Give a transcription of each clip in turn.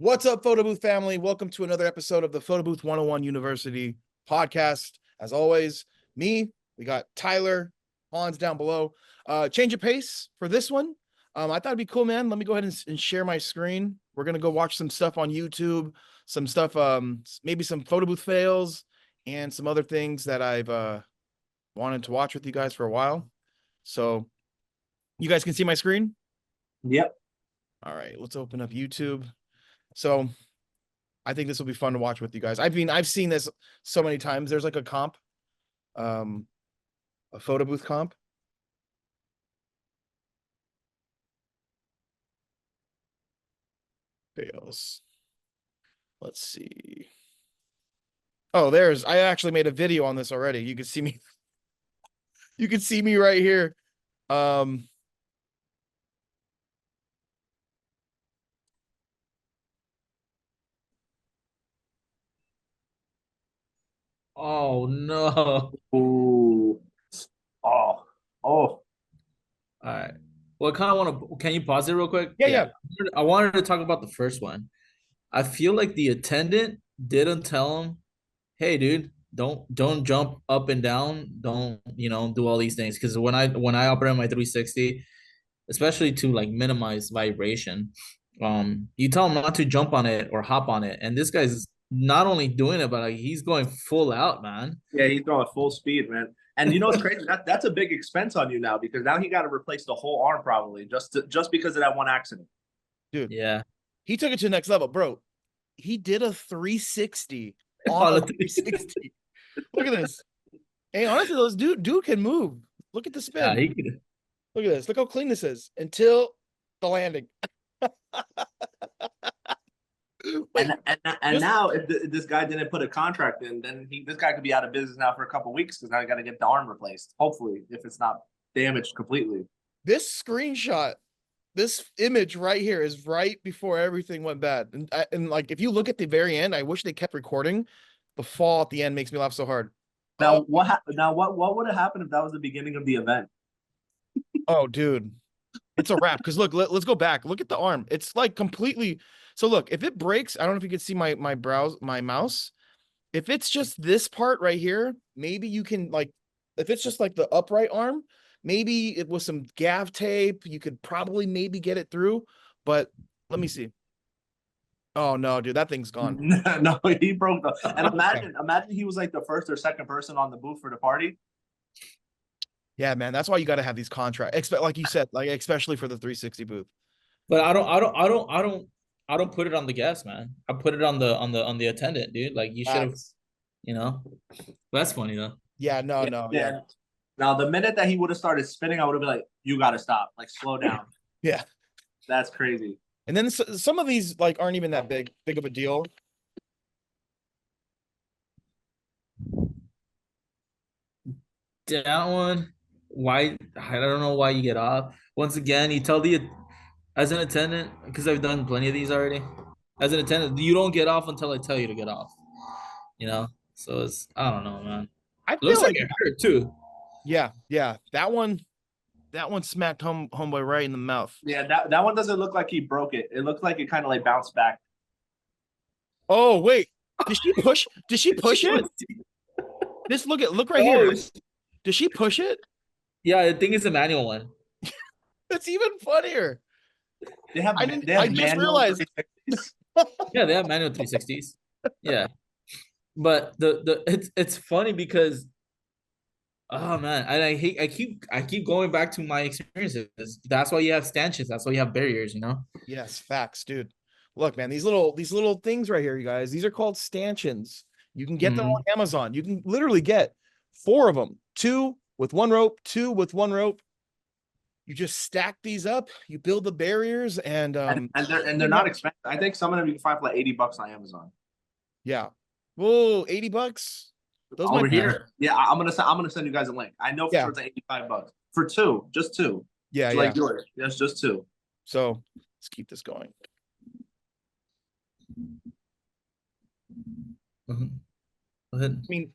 What's up, Photo Booth family? Welcome to another episode of the Photo Booth 101 University podcast. As always, we got Tyler, Hans down below. Change of pace for this one. I thought it'd be cool, man. Let me go ahead and share my screen. We're gonna go watch some stuff on YouTube, some stuff, maybe some Photo Booth fails, and some other things that I've wanted to watch with you guys for a while. So you guys can see my screen? Yep. All right, let's open up YouTube. So I think this will be fun to watch with you guys. I've seen this so many times. There's like a comp, a photo booth comp. Fails. Let's see. Oh, I actually made a video on this already. You can see me. You can see me right here. Oh no. Ooh. Oh. All right. Well, I kind of want to. Can you pause it real quick? Yeah. I wanted to talk about the first one. I feel like the attendant didn't tell him, "Hey, dude, don't jump up and down. Don't do all these things." Because when I operate my 360, especially to like minimize vibration, you tell him not to jump on it or hop on it, and this guy's not only doing it, but like he's going full out, man. Yeah, he's going full speed, man. And you know what's crazy? That's a big expense on you now because now he got to replace the whole arm probably just because of that one accident. Dude. Yeah. He took it to the next level, bro. He did a 360 on a 360. Look at this. Hey, honestly, those dude can move. Look at the spin. Yeah, he could. Look at this. Look how clean this is until the landing. And now if this guy didn't put a contract in, then this guy could be out of business now for a couple of weeks because now he got to get the arm replaced. Hopefully, if it's not damaged completely. This screenshot, this image right here is right before everything went bad. And like, if you look at the very end, I wish they kept recording. The fall at the end makes me laugh so hard. Now what would have happened if that was the beginning of the event? Oh, dude, it's a wrap. Because look, let's go back. Look at the arm. It's like completely. So look, if it breaks, I don't know if you can see my mouse. If it's just this part right here, maybe you can like, if it's just like the upright arm, maybe it was some gav tape. You could probably maybe get it through. But let me see. Oh no, dude, that thing's gone. No, he broke the. And imagine he was like the first or second person on the booth for the party. Yeah, man, that's why you got to have these contracts. Like you said, like especially for the 360 booth. But I don't put it on the guest, man. I put it on the attendant, dude. Like you should have, you know. That's funny though. Yeah, no. Yeah. Now the minute that he would have started spinning, I would have been like, "You got to stop! Like slow down." Yeah, that's crazy. And then some of these like aren't even that big of a deal. That one, why? I don't know why you get off. Once again, you tell the as an attendant, because I've done plenty of these already. As an attendant, you don't get off until I tell you to get off. So it's I don't know, man. I It looks feel like it hurt too. Yeah. That one smacked homeboy right in the mouth. Yeah, that one doesn't look like he broke it. It looks like it kind of like bounced back. Oh wait, did she push? Did she push it? Look right here. Did she push it? Yeah, I think it's a manual one. That's even funnier. I just realized. Yeah, they have manual 360s. Yeah, but it's funny because, oh man, I keep going back to my experiences. That's why you have stanchions. That's why you have barriers. Yes, facts, dude. Look, man, these little things right here, you guys. These are called stanchions. You can get them on Amazon. You can literally get 4 of them. 2 with 1 rope, 2 with 1 rope. You just stack these up, you build the barriers, and they're not expensive. I think some of them you can find for like $80 on Amazon. Yeah. Whoa, $80? Those over here. Yeah, I'm gonna send you guys a link. I know for sure it's like $85 for 2, just 2. Yeah, like yours. Yes, just 2. So let's keep this going. Go ahead. I mean,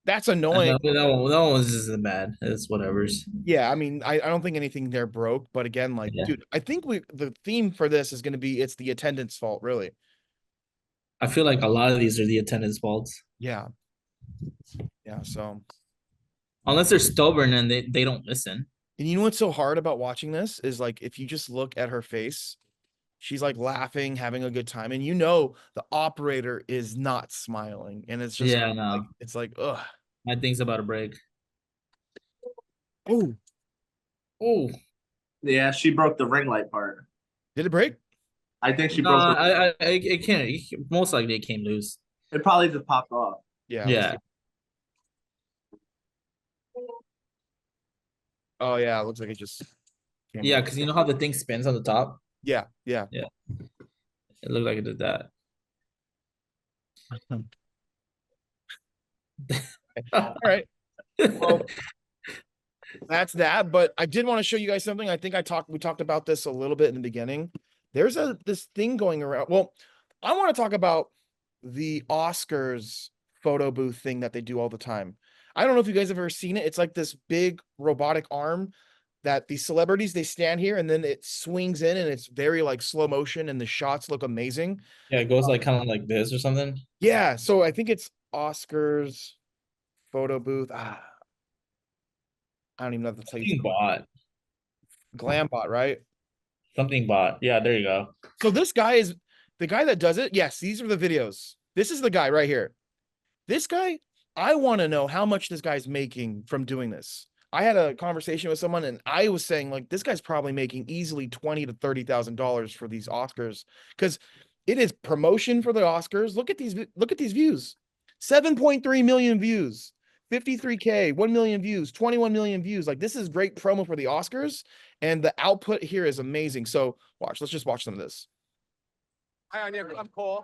That's And annoying. that one was just bad. It's whatever's. Yeah, I mean, I don't think anything there broke, but again, like, Yeah. dude, I think the theme for this is going to be it's the attendant's fault, really. I feel like a lot of these are the attendant's faults. Yeah, yeah. So, Unless they're stubborn and they don't listen. and you know what's so hard about watching this is like if you just look at her face, she's like laughing, having a good time, and you know the operator is not smiling, and it's just Yeah, like no. it's like, ugh. My thing's about to break. Oh, Oh. Yeah, she broke the ring light part. did it break? I think she No, broke the. it can't. Most likely it came loose. It probably just popped off. Yeah. Let's Yeah. see. Oh yeah, it looks like it just. came Yeah, off. because you know how the thing spins on the top? Yeah, yeah. Yeah. It looked like it did that. All right. Well, that's that. But I did want to show you guys something. I think we talked about this a little bit in the beginning. There's this thing going around. Well, I want to talk about the Oscars photo booth thing that they do all the time. I don't know if you guys have ever seen it. It's like this big robotic arm that the celebrities they stand here and then it swings in and it's very like slow motion and the shots look amazing. Yeah, it goes like kind of like this or something. Yeah, so I think it's Oscars photo booth. I don't even know if to tell you. Something bot. Glambot, right? Something bot. Yeah, there you go. So this guy is the guy that does it. Yes, these are the videos. This is the guy right here. This guy, I want to know how much this guy's making from doing this. I had a conversation with someone and I was saying like this guy's probably making easily $20,000 to $30,000 for these Oscars because it is promotion for the Oscars. Look at these views. 7.3 million views. 53K, 1 million views, 21 million views. Like this is great promo for the Oscars and the output here is amazing. So let's just watch some of this. Hi, Anya. I'm Cole.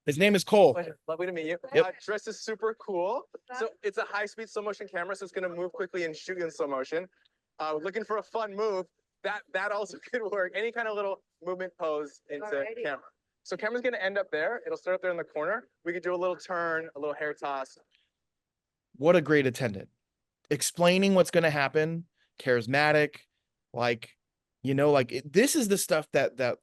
His name is Cole. Pleasure. Lovely to meet you. Yep. Dress is super cool. So it's a high-speed slow motion camera, so it's gonna move quickly and shoot you in slow motion. Looking for a fun move. That also could work. Any kind of little movement pose into Alrighty. camera. So camera's gonna end up there. It'll start up there in the corner. We could do a little turn, a little hair toss. What a great attendant. Explaining what's going to happen, charismatic, like, this is the stuff that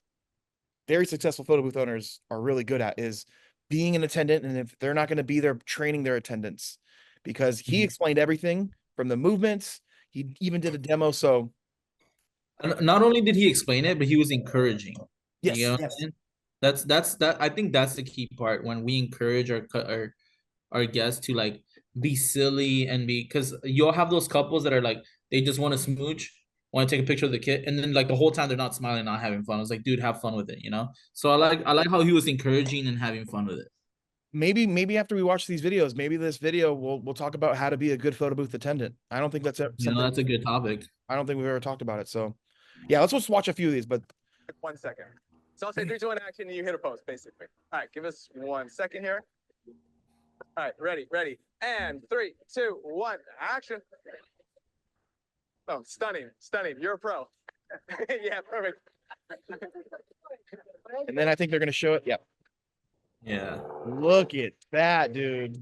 very successful photo booth owners are really good at is being an attendant. And if they're not going to be there, training their attendants because he explained everything from the movements. He even did a demo. So Not only did he explain it, but he was encouraging. yes, You know what I'm saying? That's I think that's the key part when we encourage our guests to like be silly and because you'll have those couples that are like they just want to smooch, want to take a picture of the kid, and then like the whole time they're not smiling, not having fun. I was like, dude, have fun with it, you know? So I like how he was encouraging and having fun with it. maybe after we watch these videos, maybe this video we'll talk about how to be a good photo booth attendant. I don't think that's something That's a good topic. I don't think we've ever talked about it. So yeah, let's just watch a few of these, but 1 second. So I'll say 3, 2, 1, action, and you hit a pose, basically. All right, give us 1 second here. All right, ready. And 3, 2, 1, action. Oh, stunning. You're a pro. Yeah, perfect. and then I think they're going to show it. Yeah. Yeah. Look at that, dude.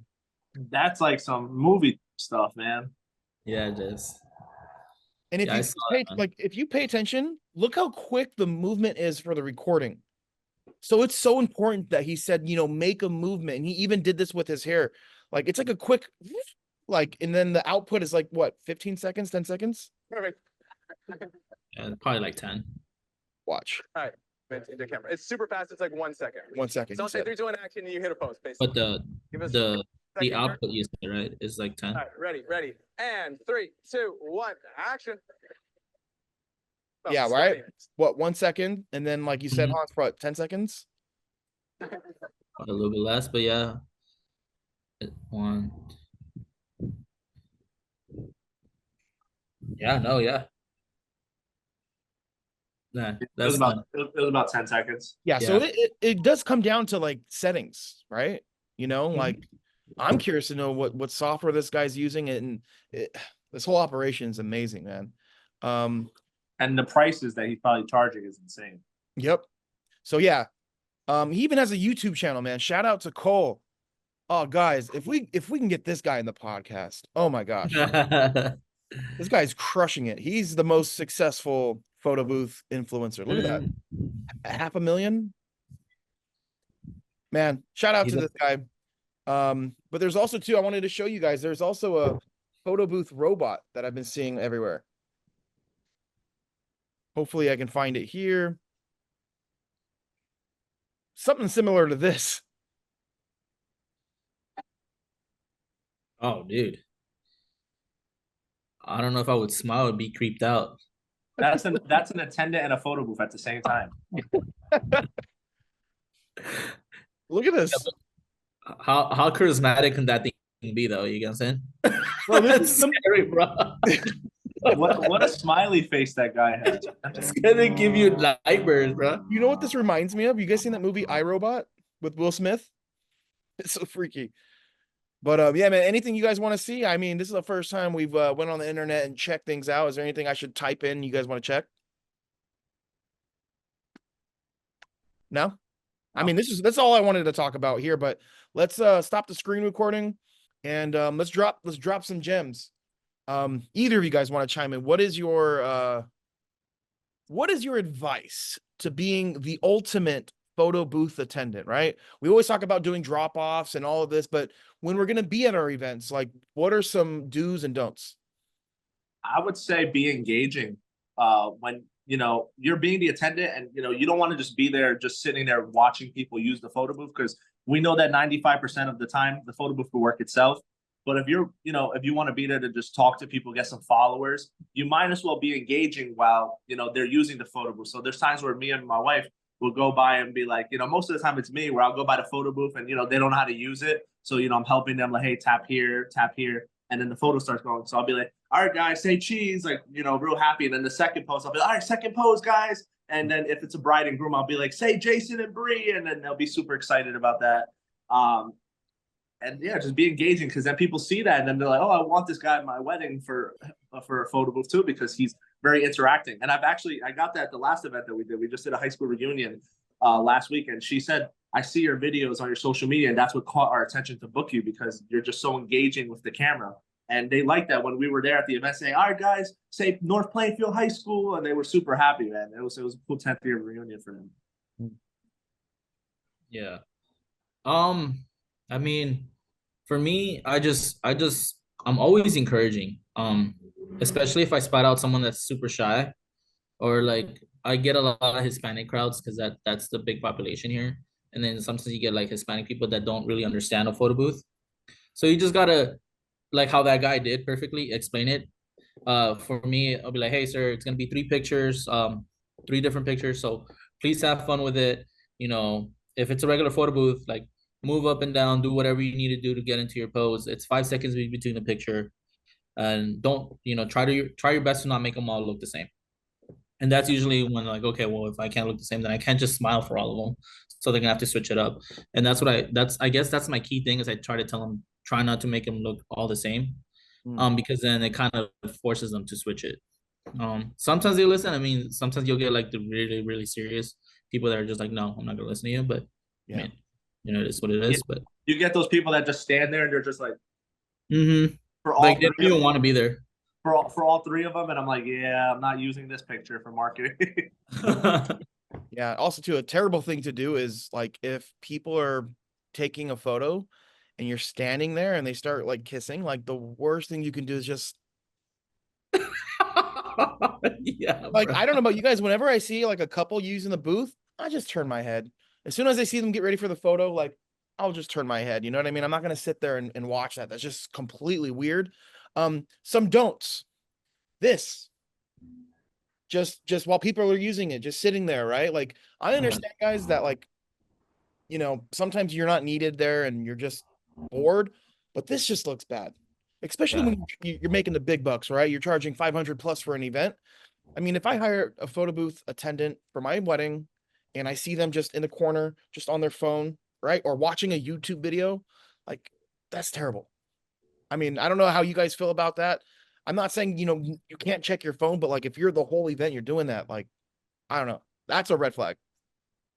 That's like some movie stuff, man. Yeah, it is. And if Yeah, I you saw pay, it, man. like if you pay attention, look how quick the movement is for the recording. So it's so important that he said, make a movement. And he even did this with his hair. Like it's like a quick and then the output is like what, 15 seconds, 10 seconds? Perfect. Yeah, probably like 10. Watch. Into camera. It's super fast. It's like 1 second. 1 second. So I'll he say said. 3, 2, 1, action, and you hit a pose, basically. But Give us the second here. output you said, right, is like 10. All right, ready. And 3, 2, 1, action. Oh, Yeah, right? stunning. What, 1 second? And then like you said, Mhm. Hans, for what, 10 seconds? A little bit less, but yeah. One. Yeah, no, yeah. Nah, It that's was about it was about 10 seconds. Yeah. So Yeah. it does come down to like settings, right? Mhm. Like I'm curious to know what software this guy's using. And this whole operation is amazing, man. And the prices that he's probably charging is insane. Yep. So yeah. He even has a YouTube channel, man. Shout out to Cole. Oh, guys, if we can get this guy in the podcast, oh my gosh, this guy's crushing it. He's the most successful photo booth influencer. Look at that, 500,000. Man, shout out to this guy. But there's also too, I wanted to show you guys, there's also a photo booth robot that I've been seeing everywhere. Hopefully I can find it here. Something similar to this. Oh, dude. I don't know if I would smile or be creeped out. That's an attendant and a photo booth at the same time. Look at this. How charismatic can that thing be, though? You get what I'm saying? Bro, this That's is some, scary, bro. What a smiley face that guy has. It's gonna give you nightmares, bro. you know what this reminds me of? You guys seen that movie iRobot with Will Smith? It's so freaky. But yeah, man, anything you guys want to see? I mean, this is the first time we've went on the internet and checked things out. Is there anything I should type in you guys want to check? No? I mean, that's all I wanted to talk about here, but let's stop the screen recording and let's drop some gems. Either of you guys want to chime in? What is your advice to being the ultimate photo booth attendant, right? We always talk about doing drop-offs and all of this, but when we're going to be at our events, like what are some do's and don'ts? I would say be engaging. When you're being the attendant, and you don't want to just be there, just sitting there watching people use the photo booth, because we know that 95% of the time the photo booth will work itself. But if you're, if you want to be there to just talk to people, get some followers, you might as well be engaging while they're using the photo booth. So there's times where me and my wife will go by and be like, most of the time it's me, where I'll go by the photo booth and they don't know how to use it. So I'm helping them, like, hey, tap here, and then the photo starts going. So I'll be like, all right, guys, say cheese, like, real happy. And then the second post, I'll be like, all right, second pose, guys. And then if it's a bride and groom, I'll be like, say Jason and Bree, and then they'll be super excited about that. And yeah, just be engaging, because then people see that and then they're like, oh, I want this guy at my wedding for a photo booth too, because he's very interacting. And I got that at the last event that we did. We just did a high school reunion last week, and she said, I see your videos on your social media, and that's what caught our attention to book you, because you're just so engaging with the camera. And they liked that when we were there at the event, saying, all right, guys, say North Plainfield High School. And they were super happy, man. It was a cool 10th year reunion for them. Yeah. I mean, for me, I'm always encouraging. Especially if I spot out someone that's super shy, or like I get a lot of Hispanic crowds, because that's the big population here. And then sometimes you get like Hispanic people that don't really understand a photo booth. So you just gotta, like how that guy did perfectly, explain it. For me, I'll be like, hey, sir, it's gonna be 3 pictures, 3 different pictures. So please have fun with it. If it's a regular photo booth, like move up and down, do whatever you need to do to get into your pose. It's 5 seconds between the picture, and don't try your best to not make them all look the same. And that's usually when, like, okay, well, if I can't look the same, then I can't just smile for all of them. So they're gonna have to switch it up. And I guess that's my key thing, is I try to tell them, try not to make them look all the same. Because then it kind of forces them to switch it. Sometimes they listen. I mean, sometimes you'll get like the really, really serious people that are just like, no, I'm not gonna listen to you. But yeah, I mean, it is what it is. But you get those people that just stand there and they're just like, for all, like, they don't even want to be there. For all 3 of them, and I'm like, yeah, I'm not using this picture for marketing. Yeah. Also, too, a terrible thing to do is, like, if people are taking a photo and you're standing there and they start like kissing, like the worst thing you can do is just yeah, like, bro. I don't know about you guys, whenever I see like a couple using the booth, I just turn my head. As soon as I see them get ready for the photo, like, I'll just turn my head. You know what I mean? I'm not going to sit there and watch that. That's just completely weird. Some don'ts. This just while people are using it, just sitting there, right? Like, I understand, guys, that, like, sometimes you're not needed there and you're just bored, but this just looks bad, especially when you're making the big bucks, right? You're charging 500 plus for an event. I mean, if I hire a photo booth attendant for my wedding and I see them just in the corner, just on their phone, right? Or watching a YouTube video, like, that's terrible. I mean, I don't know how you guys feel about that. I'm not saying, you can't check your phone, but like, if you're the whole event, you're doing that, like, I don't know. That's a red flag.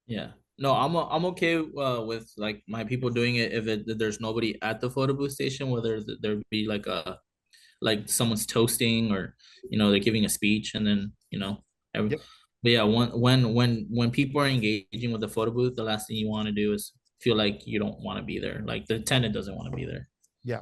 Yeah. No, I'm okay with like my people doing it if there's nobody at the photo booth station, whether there be like someone's toasting or they're giving a speech and then Yep. but yeah, when people are engaging with the photo booth, the last thing you want to do is feel like you don't want to be there, like the attendant doesn't want to be there. Yeah.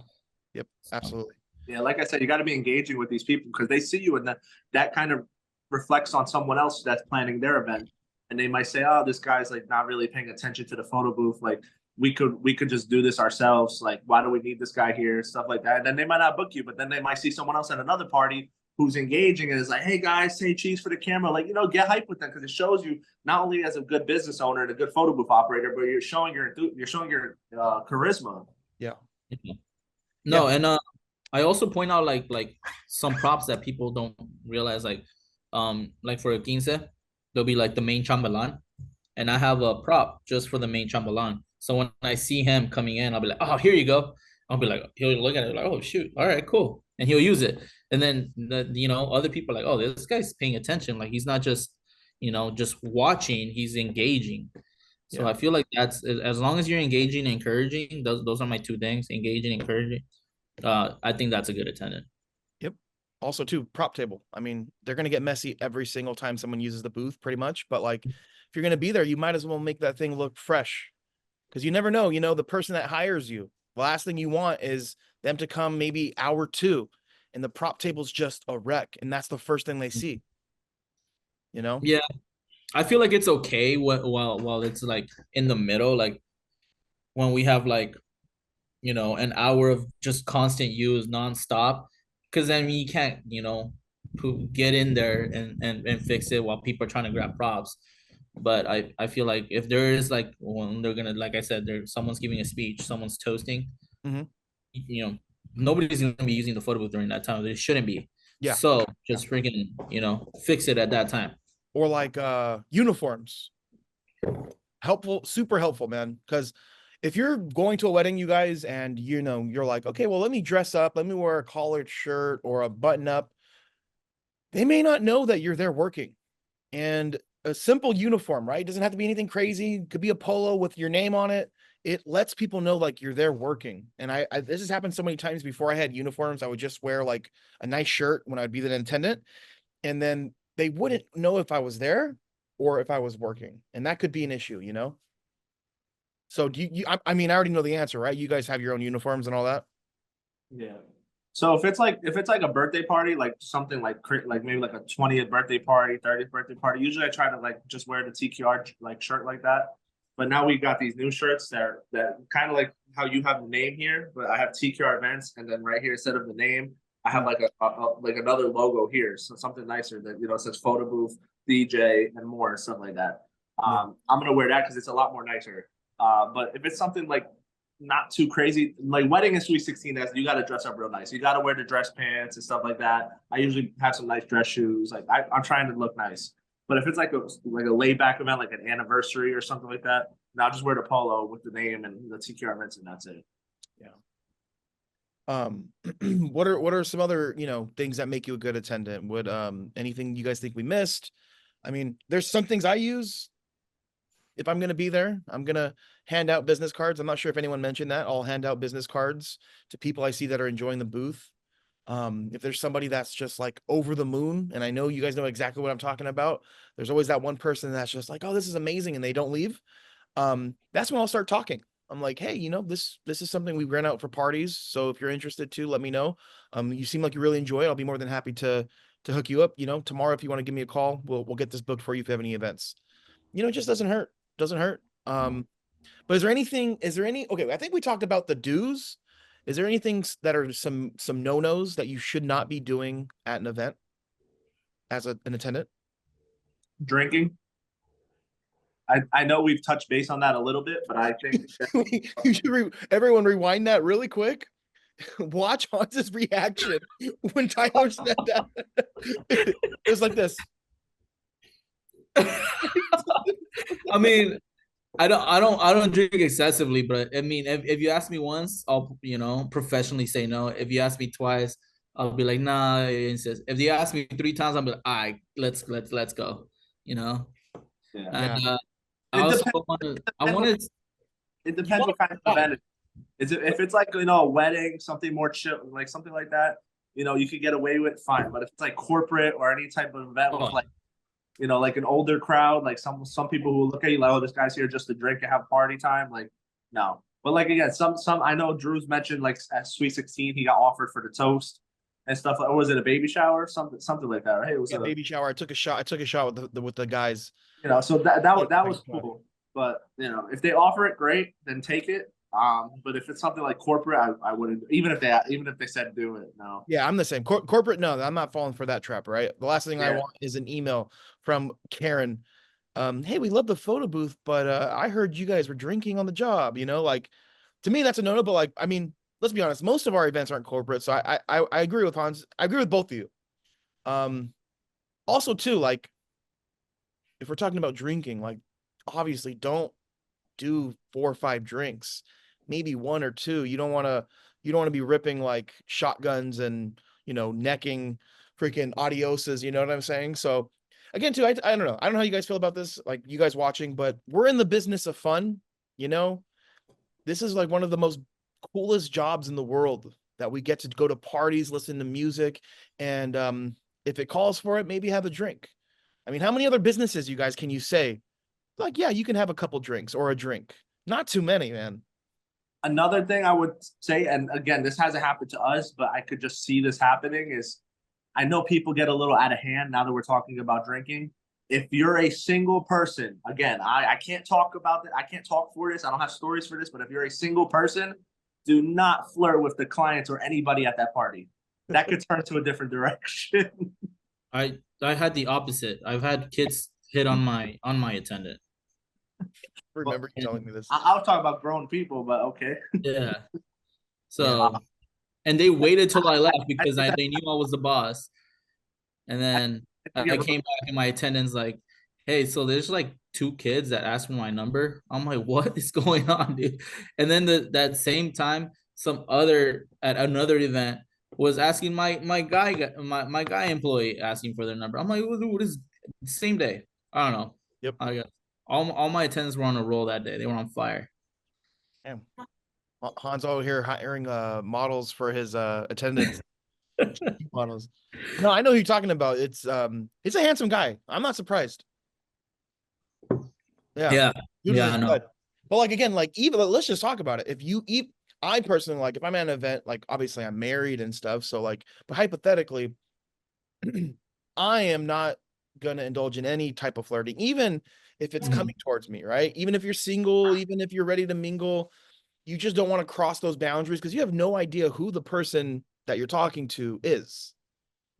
Yep. So, Absolutely. Yeah, like I said, you got to be engaging with these people because they see you, and that kind of reflects on someone else that's planning their event, and they might say, "Oh, this guy's like not really paying attention to the photo booth. Like we could just do this ourselves. Like why do we need this guy here? Stuff like that." And then they might not book you, but then they might see someone else at another party who's engaging and is like, "Hey guys, say cheese for the camera." Like get hype with them because it shows you not only as a good business owner and a good photo booth operator, but you're showing your charisma. Yeah. no, and I also point out like some props that people don't realize, like for a quince, there'll be like the main chambelan, and I have a prop just for the main chambelan. So when I see him coming in, I'll be like, "Oh, here you go." I'll be like, he'll look at it like, "Oh shoot, all right, cool," and he'll use it. And then other people are like, "Oh, this guy's paying attention. Like he's not just just watching, he's engaging." So Yeah. I feel like that's as long as you're engaging and encouraging, those are my two things: engaging, encouraging. I think that's a good attendant. Yep. Also, too, prop table. I mean, they're gonna get messy every single time someone uses the booth, pretty much. But like, if you're gonna be there, you might as well make that thing look fresh, because you never know. The person that hires you, the last thing you want is them to come maybe hour two, and the prop table's just a wreck, and that's the first thing they see. Yeah, I feel like it's okay while it's like in the middle, like when we have like an hour of just constant use nonstop, because then you can't get in there and fix it while people are trying to grab props. But I feel like if there is like when they're gonna, like I said, someone's giving a speech, someone's toasting, Mhm. you know nobody's gonna be using the photo booth during that time. They shouldn't be. Yeah. So just freaking fix it at that time. Or like uniforms. Helpful, super helpful, man. Because if you're going to a wedding, you guys, and you're like, okay, well, let me dress up, let me wear a collared shirt or a button up. They may not know that you're there working. And a simple uniform, right? It doesn't have to be anything crazy. It could be a polo with your name on it. It lets people know like you're there working. And I this has happened so many times before. I had uniforms. I would just wear like a nice shirt when I'd be the attendant, and then they wouldn't know if I was there or if I was working. And that could be an issue. So do I mean, I already know the answer, right? You guys have your own uniforms and all that. Yeah. So if it's like a birthday party, like something like maybe like a 20th birthday party, 30th birthday party, usually I try to like just wear the TQR like shirt like that. But now we got these new shirts that kind of like how you have the name here, but I have TQR events, and then right here instead of the name, I have like like another logo here, so something nicer that says photo booth, DJ, and more stuff like that. I'm gonna wear that because it's a lot more nicer. But if it's something like not too crazy, like wedding and sweet 16, that's you got to dress up real nice. You got to wear the dress pants and stuff like that. I usually have some nice dress shoes. Like I'm trying to look nice. But if it's like a laid back event, like an anniversary or something like that, then I'll just wear the polo with the name and the TQR events, and that's it. Yeah. What are some other things that make you a good attendant? Would anything you guys think we missed? I mean, there's some things I use. If I'm going to be there, I'm going to hand out business cards. I'm not sure if anyone mentioned that. I'll hand out business cards to people I see that are enjoying the booth. If there's somebody that's just like over the moon, and I know you guys know exactly what I'm talking about, there's always that one person that's just like, "Oh, this is amazing," and they don't leave. That's when I'll start talking. I'm like, "Hey, this is something we rent out for parties. So if you're interested too, let me know. You seem like you really enjoy it. I'll be more than happy to hook you up. Tomorrow if you want to give me a call, we'll get this booked for you if you have any events. It just doesn't hurt. Doesn't hurt. But is there any, okay, I think we talked about the do's. Is there anything that are some no-nos that you should not be doing at an event as an attendant? Drinking. I know we've touched base on that a little bit, but I think You should everyone rewind that really quick. Watch Hans's reaction when Tyler said that. It was like this. I mean, I don't drink excessively, but I mean, if you ask me once, I'll professionally say no. If you ask me twice, I'll be like, nah. Insist. If you ask me 3 times, I'll be like, all right, let's go. yeah. And I It also depends. I wanted It depends what kind of event it is. If it's like, a wedding, something more chill, like something like that, you could get away with, fine. But if it's like corporate or any type of event with like, like an older crowd, like some people who look at you like, oh, this guy's here just to drink and have party time, like, no. But like again, some I know Drew's mentioned like at Sweet 16 he got offered for the toast and stuff. Or was it a baby shower? Something like that, right? It was Yeah, baby shower. I took a shot with the guys. so that was cool. But if they offer it, great, then take it. But if it's something like corporate, I wouldn't. Even if they said do it, no. Yeah, I'm the same. Corporate, no, I'm not falling for that trap, right? The last thing I Yeah. want is an email from Karen. Hey, we love the photo booth, but I heard you guys were drinking on the job. Like to me, that's a no-no. But like, I mean, let's be honest, most of our events aren't corporate, so I agree with Hans. I agree with both of you. Also too, like if we're talking about drinking, like obviously don't do 4 or 5 drinks, maybe 1 or 2. You don't want to be ripping like shotguns and necking freaking adioses, you know what I'm saying? So again too, I don't know. I don't know how you guys feel about this, like you guys watching, but we're in the business of fun, this is like one of the most coolest jobs in the world, that we get to go to parties, listen to music, and if it calls for it, maybe have a drink. I mean, how many other businesses you guys can you say like, yeah, you can have a couple drinks or a drink? Not too many, man. Another thing I would say, and again, this hasn't happened to us, but I could just see this happening, is I know people get a little out of hand now that we're talking about drinking. If you're a single person, again, I can't talk about that. I can't talk for this. I don't have stories for this, but if you're a single person, do not flirt with the clients or anybody at that party. That could turn to a different direction. I had the opposite. I've had kids hit on my attendant. Remember you telling me this. I'll talk about grown people, but okay. Yeah. So, and they waited till I left because they knew I was the boss. And then I came back and my attendant's like, hey, so there's like 2 kids that asked for my number. I'm like, what is going on, dude? And then that same time, at another event was asking my guy employee asking for their number. I'm like, what is same day? I don't know. Yep. I got all my attendants were on a roll that day. They were on fire. Damn. Hans over here hiring models for his attendants. Models. No, I know who you're talking about. It's a handsome guy. I'm not surprised. Yeah. I know. But like again, like even let's just talk about it. If you eat, I personally, like if I'm at an event, like obviously I'm married and stuff. So like, but hypothetically, I am not gonna indulge in any type of flirting, even if it's coming towards me, right? Even if you're single, even if you're ready to mingle, you just don't want to cross those boundaries because you have no idea who the person that you're talking to is.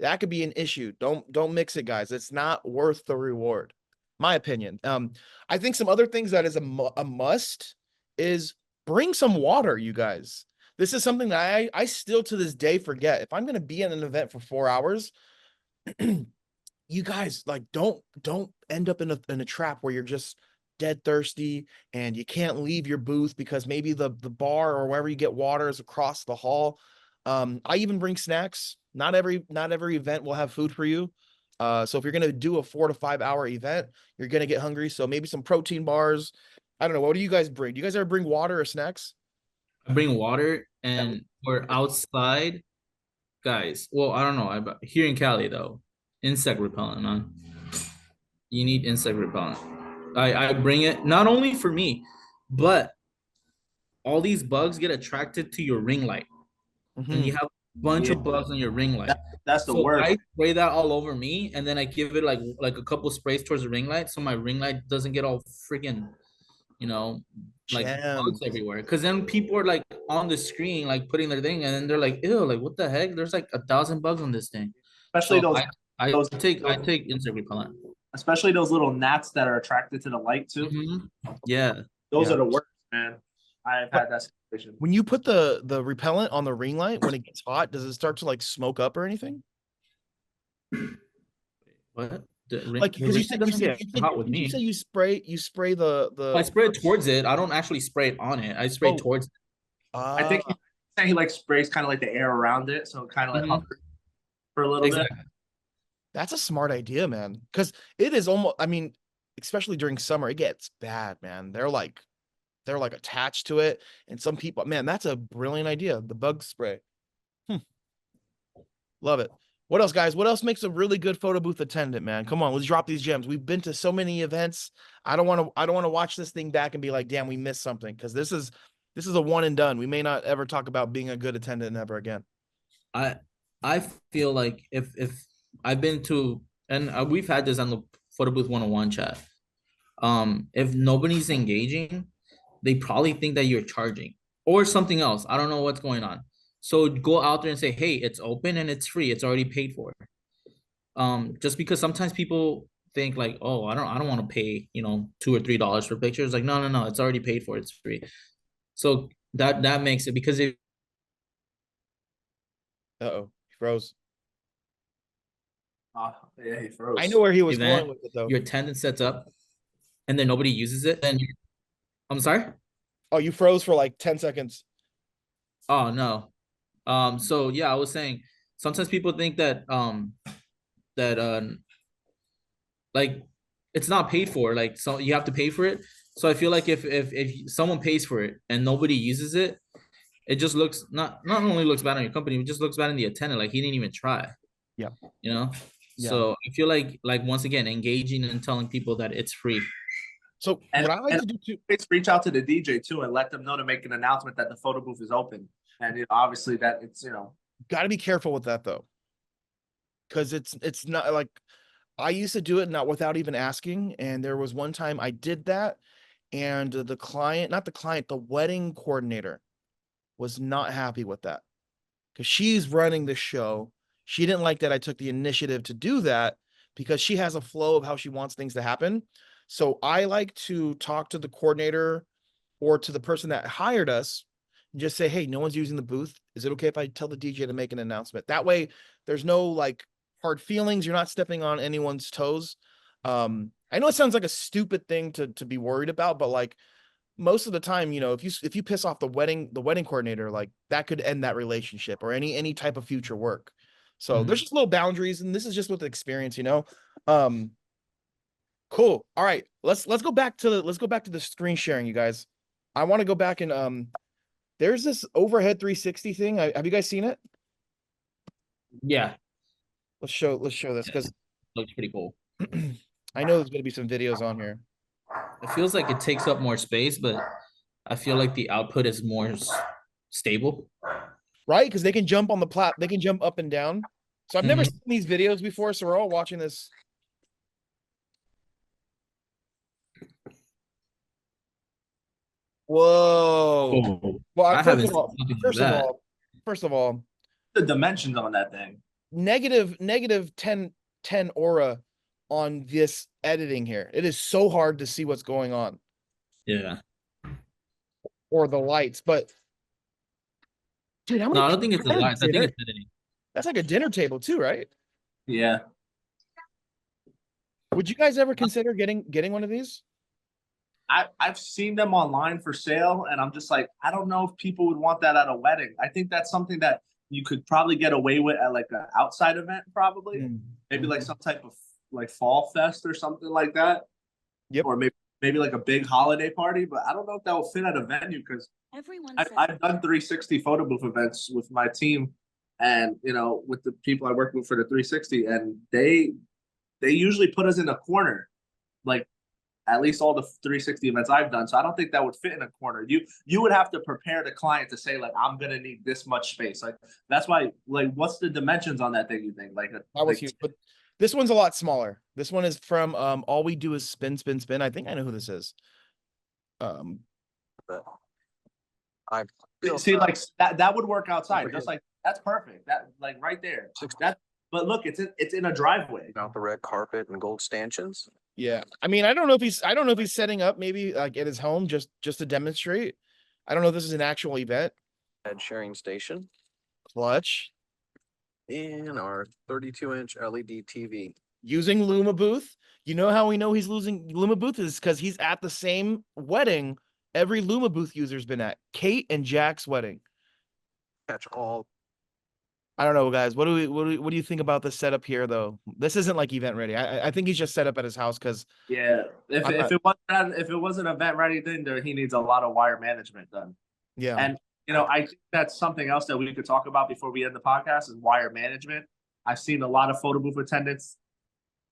That could be an issue. Don't mix it, guys. It's not worth the reward. My opinion. I think some other things that is a must is bring some water, you guys. This is something that I still to this day forget. If I'm going to be at an event for 4 hours, you guys like don't end up in a trap where you're just dead thirsty and you can't leave your booth because maybe the bar or wherever you get water is across the hall. I even bring snacks. Not every event will have food for you. So if you're gonna do a 4 to 5 hour event, you're gonna get hungry. So maybe some protein bars. I don't know. What do you guys bring? Do you guys ever bring water or snacks? I bring water, and we're outside, guys. Well, I don't know. Here in Cali though, insect repellent, man. You need insect repellent. I bring it not only for me, but all these bugs get attracted to your ring light, and you have a bunch of bugs on your ring light. That's the worst. I spray that all over me, and then I give it like a couple sprays towards the ring light, so my ring light doesn't get all freaking, like bugs everywhere. Because then people are like on the screen, like putting their thing, and then they're like, "Ew, like what the heck? There's like 1,000 bugs on this thing." Especially so I take insect repellent. Especially those little gnats that are attracted to the light too. Yeah, those are the worst, man. I've had that situation. When you put the repellent on the ring light, when it gets hot, does it start to like smoke up or anything? What? Like because you said you spray the I spray it towards it. I don't actually spray it on it. I spray towards it. I think he like sprays kind of like the air around it, so kind of like hovers for a little bit. That's a smart idea, man. Because it is almost, I mean, especially during summer, it gets bad, man. They're like attached to it. And some people, man, that's a brilliant idea. The bug spray. Love it. What else, guys? What else makes a really good photo booth attendant, man? Come on, let's drop these gems. We've been to so many events. I don't want to watch this thing back and be like, damn, we missed something. Because this is a one and done. We may not ever talk about being a good attendant ever again. I feel like if I've been to, and we've had this on the Photo Booth 101 chat. If nobody's engaging, they probably think that you're charging or something else. I don't know what's going on. So go out there and say, hey, it's open and it's free. It's already paid for. Just because sometimes people think like, oh, I don't want to pay, $2 or $3 for pictures. Like, no, it's already paid for. It's free. So that makes it, because it. Uh-oh, he froze. Yeah, he froze. I know where he was Event, going with it though. Your attendant sets up and then nobody uses it. Then I'm sorry? Oh, you froze for like 10 seconds. Oh, no. So yeah, I was saying sometimes people think that like it's not paid for, like, so you have to pay for it. So I feel like if someone pays for it and nobody uses it, it just looks not only looks bad on your company, it just looks bad on the attendant. Like he didn't even try. Yeah. Yeah. So I feel like once again, engaging and telling people that it's free. So what I like to do too, Let's reach out to the DJ too and let them know to make an announcement that the photo booth is open. And obviously that it's, got to be careful with that though. Because it's not like, I used to do it not without even asking. And there was one time I did that and the wedding coordinator was not happy with that because she's running the show. She didn't like that I took the initiative to do that because she has a flow of how she wants things to happen. So I like to talk to the coordinator or to the person that hired us and just say, hey, no one's using the booth. Is it okay if I tell the DJ to make an announcement? That way there's no like hard feelings. You're not stepping on anyone's toes. I know it sounds like a stupid thing to be worried about, but like most of the time, if you piss off the wedding coordinator, like that could end that relationship or any type of future work. So there's just little boundaries, and this is just with experience, Cool. All right, let's go back to the screen sharing, you guys. I want to go back and there's this overhead 360 thing. Have you guys seen it? Yeah. Let's show this because Looks pretty cool. I know there's going to be some videos on here. It feels like it takes up more space, but I feel like the output is more stable. Right? Because they can jump on the they can jump up and down. So I've never Mhm. seen these videos before, so we're all watching this. Whoa. Oh, Well, I haven't seen something like that. first of all, the dimensions on that thing. negative 10 aura on this editing here. It is so hard to see what's going on. Yeah. Or the lights, but dude, how many No, I don't think it's the people- lights. I think it's editing. That's like a dinner table too, right? Yeah. Would you guys ever consider getting one of these? I've seen them online for sale, and I'm just like, I don't know if people would want that at a wedding. I think that's something that you could probably get away with at like an outside event, probably. Maybe like some type of like fall fest or something like that. Yep. Or maybe like a big holiday party, but I don't know if that will fit at a venue because I've done 360 photo booth events with my team, and with the people I work with for the 360, and they usually put us in a corner, like at least all the 360 events I've done. So I don't think that would fit in a corner. You would have to prepare the client to say like, I'm gonna need this much space. Like that's why, like, what's the dimensions on that thing, you think? Like that was huge, but this one's a lot smaller. This one is from All We Do Is Spin Spin Spin. I think I know who this is. I see like that would work outside. Just like that's perfect. That like right there. But look, it's in a driveway. out the red carpet and gold stanchions. Yeah. I mean, I don't know if he's setting up maybe like at his home just to demonstrate. I don't know if this is an actual event. Head sharing station Clutch. and our 32-inch LED TV. Using LumaBooth. You know how we know he's losing LumaBooth is because he's at the same wedding every LumaBooth user's been at. Kate and Jack's wedding. Catch all I don't know, guys. What do you think about the setup here, though? This isn't like event ready. I think he's just set up at his house because Yeah, if I'm if not. it wasn't event ready, then there he needs a lot of wire management done. Yeah, And I think that's something else that we could talk about before we end the podcast is wire management. I've seen a lot of photo booth attendants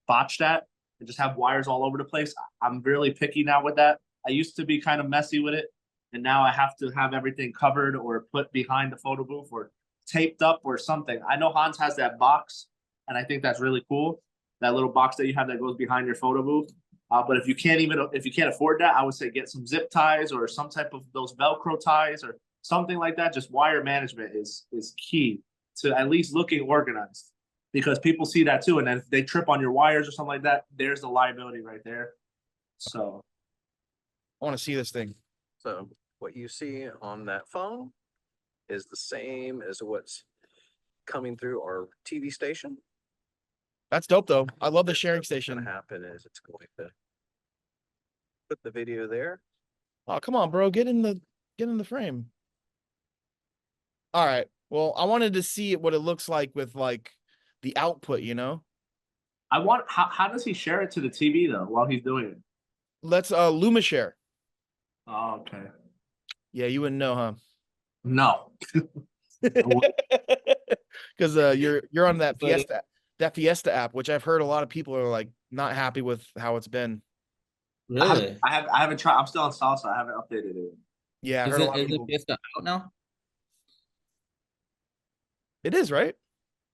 botch that and just have wires all over the place. I'm really picky now with that. I used to be kind of messy with it, and now I have to have everything covered or put behind the photo booth or taped up or something. I know Hans has that box, and I think that's really cool. That little box that you have that goes behind your photo booth. But if you can't afford that, I would say get some zip ties or some type of those Velcro ties or something like that. Just wire management is key to at least looking organized because people see that too, and then if they trip on your wires or something like that, there's the liability right there. So I want to see this thing. So what you see on that phone is the same as what's coming through our TV station. That's dope, though. I love the sharing What's going station. to happen is it's going to put the video there. Oh, come on, bro. Get in the frame. All right. Well, I wanted to see what it looks like with like the output, you know? I want how does he share it to the TV though while he's doing it? Let's Luma share. Oh, okay. Yeah, you wouldn't know, huh? No. Because you're on that But- Fiesta app, which I've heard a lot of people are like not happy with how it's been. Really? I haven't tried. I'm still on Salsa. I haven't updated it. Yeah, I heard a lot of Is it people. Fiesta out now? It is, right?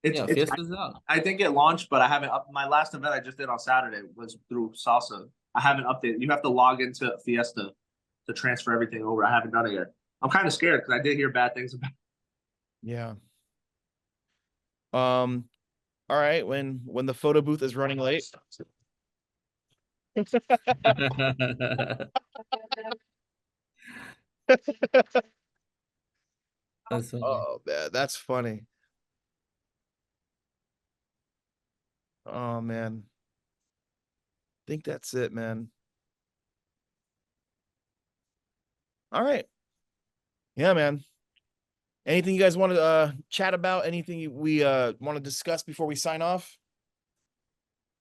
Yeah, Fiesta's out. I think it launched, but I haven't up my last event I just did on Saturday was through Salsa. I haven't updated. You have to log into Fiesta to transfer everything over. I haven't done it yet. I'm kind of scared because I did hear bad things about it. Yeah. All right, when the photo booth is running late. That's funny. Oh man, that's funny. Oh man. I think that's it, man. All right. Yeah, man. Anything you guys want to chat about? Anything we want to discuss before we sign off?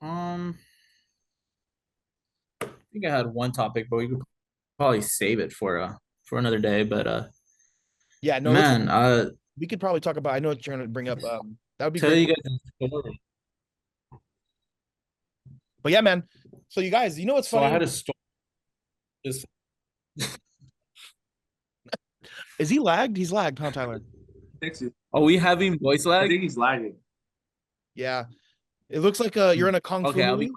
I think I had one topic, but we could probably save it for another day. But Yeah, no, man, we could probably talk about. I know what you're gonna bring up. That would be tell great. you guys a story. But yeah, man. So you guys, you know what's So funny? I had a story. Just Is he lagged? He's lagged, huh, Tyler? are we having voice I lag? think he's lagging. Yeah. It looks like you're in a kung fu Okay, I'll be movie.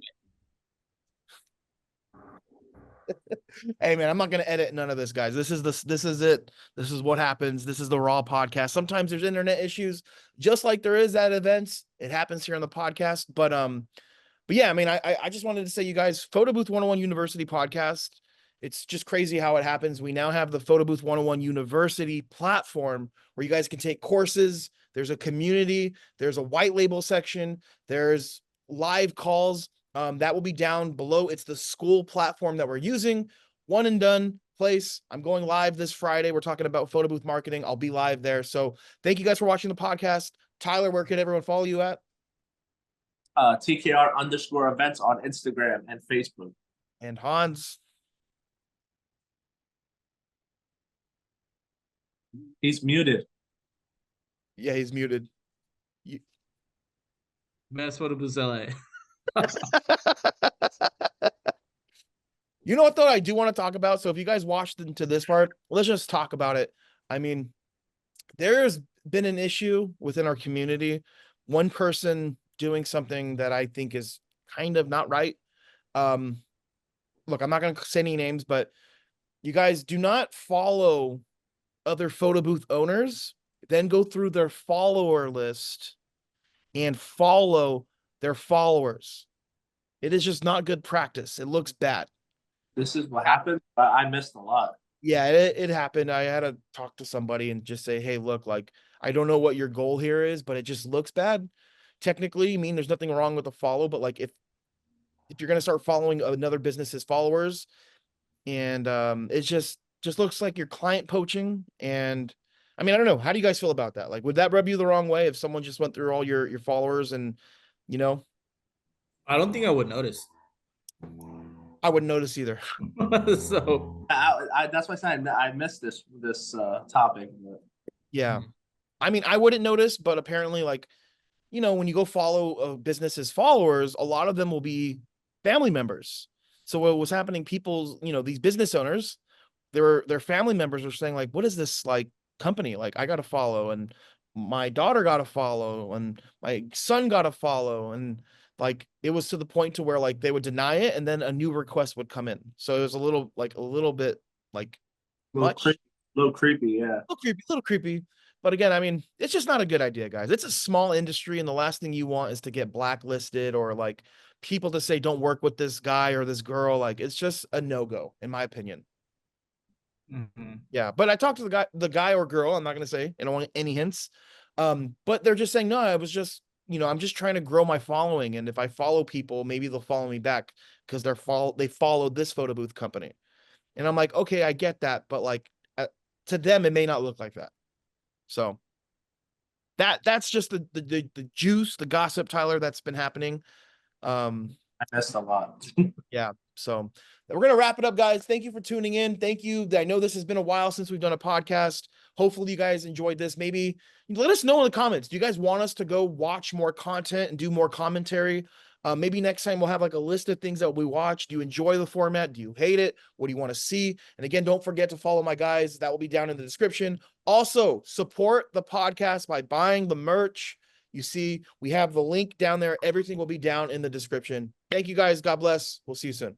Hey man, I'm not gonna edit none of this, guys. This is it. This is what happens. This is the Raw podcast. Sometimes there's internet issues, just like there is at events. It happens here on the podcast. But yeah, I mean, I just wanted to say, you guys, Photo Booth 101 University podcast. It's just crazy how it happens. We now have the Photo Booth 101 University platform where you guys can take courses. There's a community. There's a white label section. There's live calls. That will be down below. It's the school platform that we're using. One and done place. I'm going live this Friday. We're talking about photo booth marketing. I'll be live there. So thank you guys for watching the podcast. Tyler, where can everyone follow you at? TKR_events on Instagram and Facebook. And Hans. He's muted. Yeah, he's muted. Best photo booth LA. You know what though I do want to talk about? So if you guys watched into this part, let's just talk about it. I mean, there's been an issue within our community. One person doing something that I think is kind of not right. Look, I'm not going to say any names, but you guys do not follow other photo booth owners, then go through their follower list and follow their followers. It is just not good practice. It looks bad. This is what happened. I missed a lot. Yeah, it happened. I had to talk to somebody and just say, hey, look, like, I don't know what your goal here is, but it just looks bad. Technically, I mean, there's nothing wrong with the follow, but like if you're going to start following another business's followers and it just looks like you're client poaching. And I mean, I don't know. How do you guys feel about that? Like, would that rub you the wrong way if someone just went through all your followers and, you know, I don't think I would notice. I wouldn't notice either. So That's why I said I missed this topic. Yeah. I mean, I wouldn't notice, but apparently, like, you know, when you go follow a business's followers, a lot of them will be family members. So what was happening, people's, you know, these business owners, their family members are saying, like, what is this like company? Like, I gotta follow, and my daughter got to follow, and my son got to follow, and like it was to the point to where like they would deny it, and then a new request would come in. So it was a little bit like much, Little creepy, yeah. little creepy. But again, I mean, it's just not a good idea, guys. It's a small industry, and the last thing you want is to get blacklisted or like people to say don't work with this guy or this girl. Like, it's just a no-go, in my opinion. Yeah, but I talked to the guy or girl. I'm not gonna say. I don't want any hints. But they're just saying, no, I was just, you know, I'm just trying to grow my following, and if I follow people, maybe they'll follow me back because they followed this photo booth company. And I'm like, okay, I get that, but like to them, it may not look like that. So that's just the juice, the gossip, Tyler, that's been happening. I missed a lot. Yeah. So we're going to wrap it up, guys. Thank you for tuning in. Thank you. I know this has been a while since we've done a podcast. Hopefully you guys enjoyed this. Maybe let us know in the comments. Do you guys want us to go watch more content and do more commentary? Maybe next time we'll have like a list of things that we watch. Do you enjoy the format? Do you hate it? What do you want to see? And again, don't forget to follow my guys. That will be down in the description. Also, support the podcast by buying the merch. You see, we have the link down there. Everything will be down in the description. Thank you guys. God bless. We'll see you soon.